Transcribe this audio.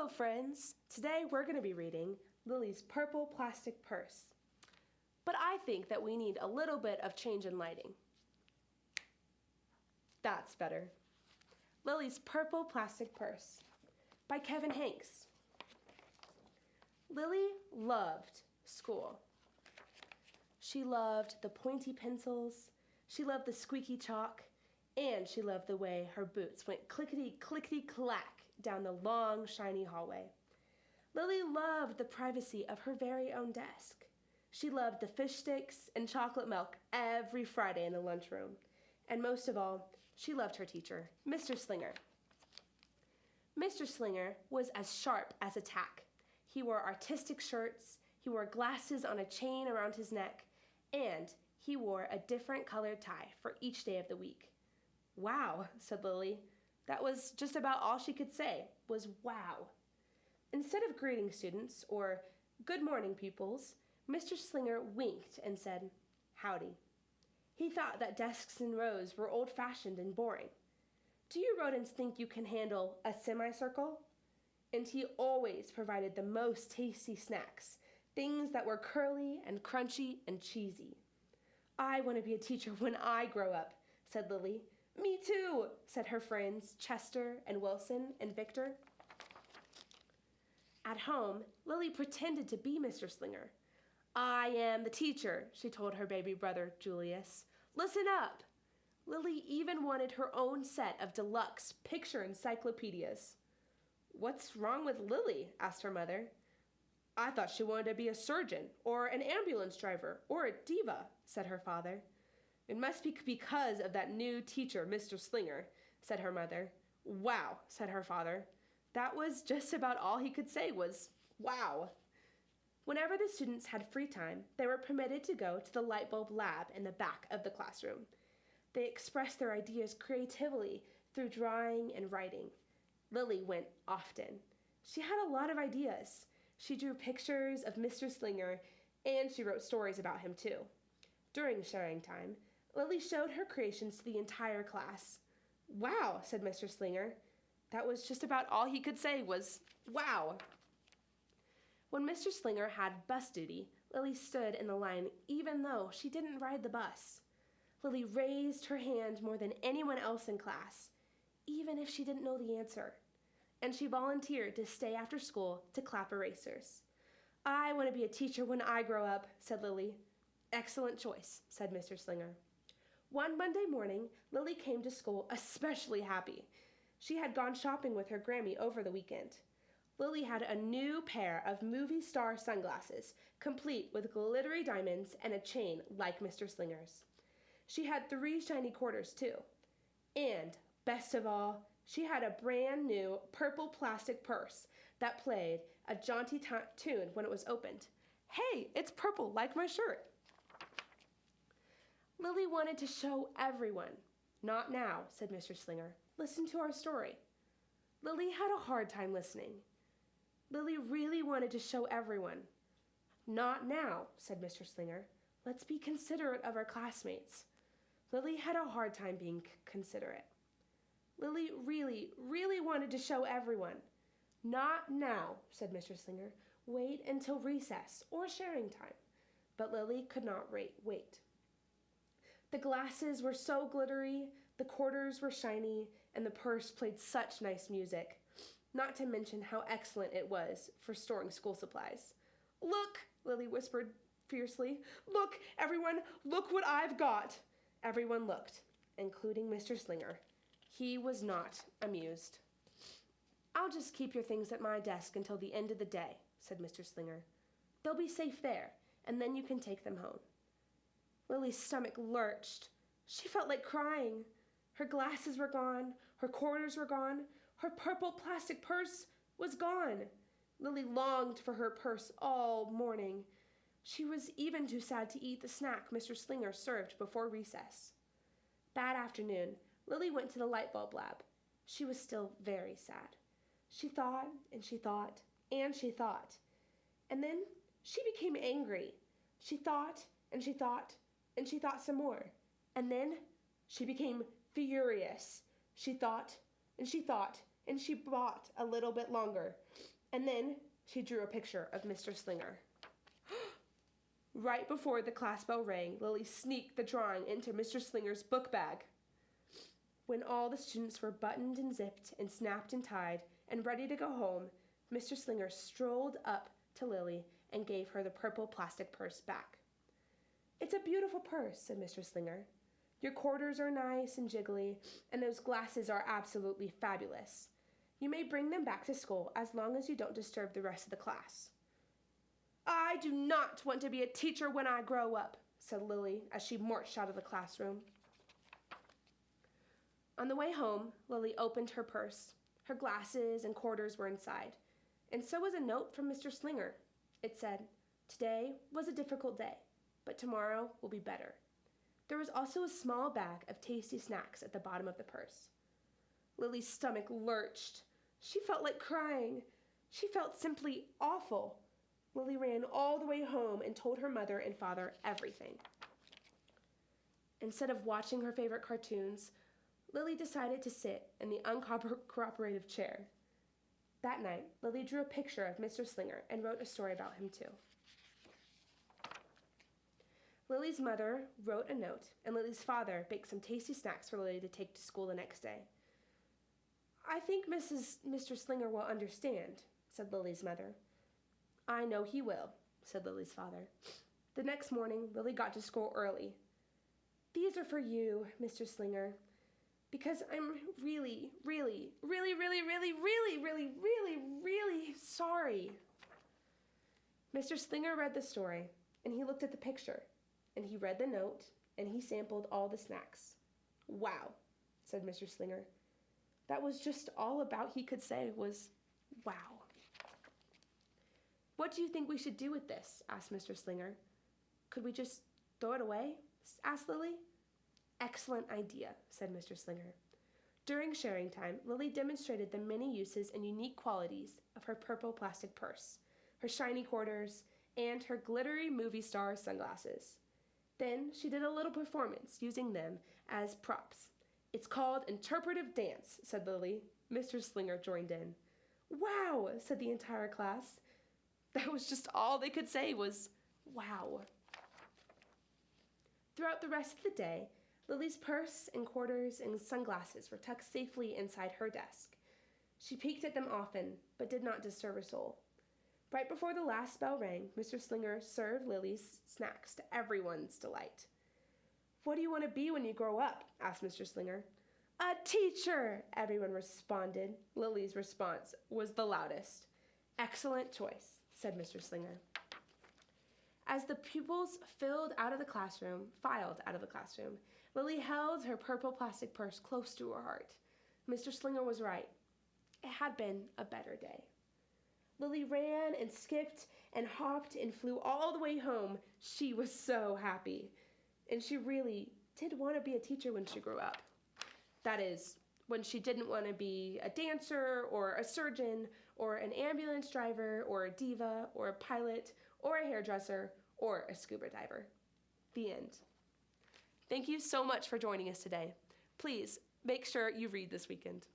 Hello, friends! Today we're going to be reading Lily's Purple Plastic Purse. But I think that we need a little bit of change in lighting. That's better. Lily's Purple Plastic Purse by Kevin Henkes. Lily loved school. She loved the pointy pencils, she loved the squeaky chalk, and she loved the way her boots went clickety-clickety-clack down the long, shiny hallway. Lily loved the privacy of her very own desk. She loved the fish sticks and chocolate milk every Friday in the lunchroom. And most of all, she loved her teacher, Mr. Slinger. Mr. Slinger was as sharp as a tack. He wore artistic shirts, he wore glasses on a chain around his neck, and he wore a different colored tie for each day of the week. "Wow," said Lily. That was just about all she could say, was wow. Instead of greeting students or "Good morning, pupils," Mr. Slinger winked and said, "Howdy." He thought that desks in rows were old-fashioned and boring. Do you rodents think you can handle a semicircle? And he always provided the most tasty snacks, things that were curly and crunchy and cheesy. "I want to be a teacher when I grow up," said Lily. "Me too," said her friends Chester and Wilson and Victor. At home, Lily pretended to be Mr. Slinger. "I am the teacher," she told her baby brother Julius. "Listen up!" Lily even wanted her own set of deluxe picture encyclopedias. "What's wrong with Lily?" asked her mother. "I thought she wanted to be a surgeon or an ambulance driver or a diva," said her father. "It must be because of that new teacher, Mr. Slinger," said her mother. "Wow," said her father. That was just about all he could say was, "Wow." Whenever the students had free time, they were permitted to go to the light bulb lab in the back of the classroom. They expressed their ideas creatively through drawing and writing. Lily went often. She had a lot of ideas. She drew pictures of Mr. Slinger, and she wrote stories about him too. During sharing time, Lily showed her creations to the entire class. "Wow," said Mr. Slinger. That was just about all he could say was, "Wow." When Mr. Slinger had bus duty, Lily stood in the line even though she didn't ride the bus. Lily raised her hand more than anyone else in class, even if she didn't know the answer. And she volunteered to stay after school to clap erasers. "I want to be a teacher when I grow up," said Lily. "Excellent choice," said Mr. Slinger. One Monday morning, Lily came to school especially happy. She had gone shopping with her Grammy over the weekend. Lily had a new pair of movie star sunglasses, complete with glittery diamonds and a chain like Mr. Slinger's. She had 3 shiny quarters, too. And, best of all, she had a brand new purple plastic purse that played a jaunty tune when it was opened. "Hey, it's purple like my shirt." Lily wanted to show everyone. "Not now," said Mr. Slinger. "Listen to our story." Lily had a hard time listening. Lily really wanted to show everyone. "Not now," said Mr. Slinger. "Let's be considerate of our classmates." Lily had a hard time being considerate. Lily really wanted to show everyone. "Not now," said Mr. Slinger. "Wait until recess or sharing time." But Lily could not wait. The glasses were so glittery, the quarters were shiny, and the purse played such nice music, not to mention how excellent it was for storing school supplies. "Look," Lily whispered fiercely. "Look, everyone, look what I've got." Everyone looked, including Mr. Slinger. He was not amused. "I'll just keep your things at my desk until the end of the day," said Mr. Slinger. "They'll be safe there, and then you can take them home." Lily's stomach lurched. She felt like crying. Her glasses were gone, her quarters were gone, her purple plastic purse was gone. Lily longed for her purse all morning. She was even too sad to eat the snack Mr. Slinger served before recess. That afternoon, Lily went to the light bulb lab. She was still very sad. She thought and she thought and she thought. And then she became angry. She thought and she thought and she thought some more. And then she became furious. She thought and she thought and she bought a little bit longer. And then she drew a picture of Mr. Slinger. Right before the class bell rang, Lily sneaked the drawing into Mr. Slinger's book bag. When all the students were buttoned and zipped and snapped and tied and ready to go home, Mr. Slinger strolled up to Lily and gave her the purple plastic purse back. "It's a beautiful purse," said Mr. Slinger. "Your quarters are nice and jiggly, and those glasses are absolutely fabulous. You may bring them back to school as long as you don't disturb the rest of the class." "I do not want to be a teacher when I grow up," said Lily as she marched out of the classroom. On the way home, Lily opened her purse. Her glasses and quarters were inside, and so was a note from Mr. Slinger. It said, "Today was a difficult day, but tomorrow will be better." There was also a small bag of tasty snacks at the bottom of the purse. Lily's stomach lurched. She felt like crying. She felt simply awful. Lily ran all the way home and told her mother and father everything. Instead of watching her favorite cartoons, Lily decided to sit in the uncooperative chair. That night, Lily drew a picture of Mr. Slinger and wrote a story about him too. Lily's mother wrote a note, and Lily's father baked some tasty snacks for Lily to take to school the next day. "I think Mr. Slinger will understand," said Lily's mother. "I know he will," said Lily's father. The next morning, Lily got to school early. "These are for you, Mr. Slinger, because I'm really sorry." Mr. Slinger read the story, and he looked at the picture, and he read the note, and he sampled all the snacks. "Wow," said Mr. Slinger. That was just all about he could say was, "Wow." "What do you think we should do with this?" asked Mr. Slinger. "Could we just throw it away?" asked Lily. "Excellent idea," said Mr. Slinger. During sharing time, Lily demonstrated the many uses and unique qualities of her purple plastic purse, her shiny quarters, and her glittery movie star sunglasses. Then she did a little performance using them as props. "It's called interpretive dance," said Lily. Mr. Slinger joined in. "Wow," said the entire class. That was just all they could say was, "Wow." Throughout the rest of the day, Lily's purse and quarters and sunglasses were tucked safely inside her desk. She peeked at them often, but did not disturb a soul. Right before the last bell rang, Mr. Slinger served Lily's snacks to everyone's delight. "What do you want to be when you grow up?" asked Mr. Slinger. "A teacher," everyone responded. Lily's response was the loudest. "Excellent choice," said Mr. Slinger. As the pupils filed out of the classroom, Lily held her purple plastic purse close to her heart. Mr. Slinger was right. It had been a better day. Lily ran and skipped and hopped and flew all the way home. She was so happy. And she really did want to be a teacher when she grew up. That is, when she didn't want to be a dancer or a surgeon or an ambulance driver or a diva or a pilot or a hairdresser or a scuba diver. The end. Thank you so much for joining us today. Please make sure you read this weekend.